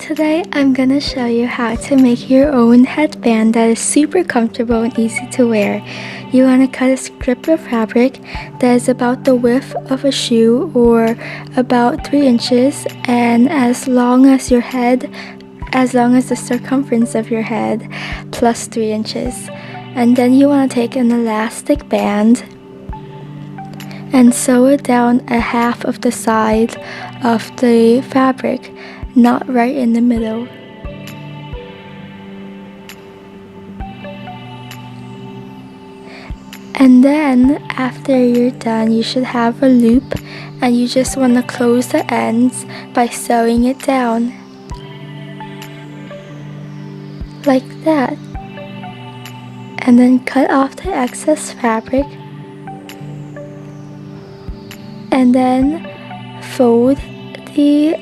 Today I'm gonna show you how to make your own headband that is super comfortable and easy to wear. You wanna cut a strip of fabric that is about the width of a shoe or about 3 inches and as long as your head, as long as the circumference of your head plus 3 inches. And then you wanna take an elastic band and sew it down a half of the side of the fabric, not right in the middle. And then after you're done, you should have a loop and you just want to close the ends by sewing it down like that, and then cut off the excess fabric and then fold the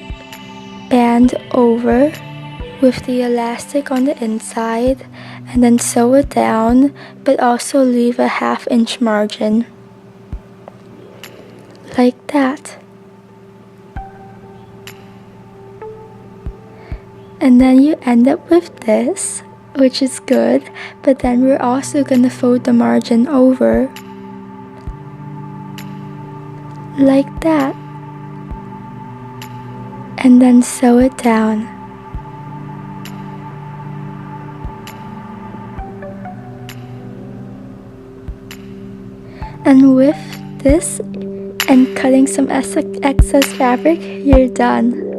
band over with the elastic on the inside and then sew it down, but also leave a 1/2 inch margin like that. And then you end up with this, which is good, but then we're also gonna fold the margin over like that and then sew it down. And with this and cutting some excess fabric, you're done.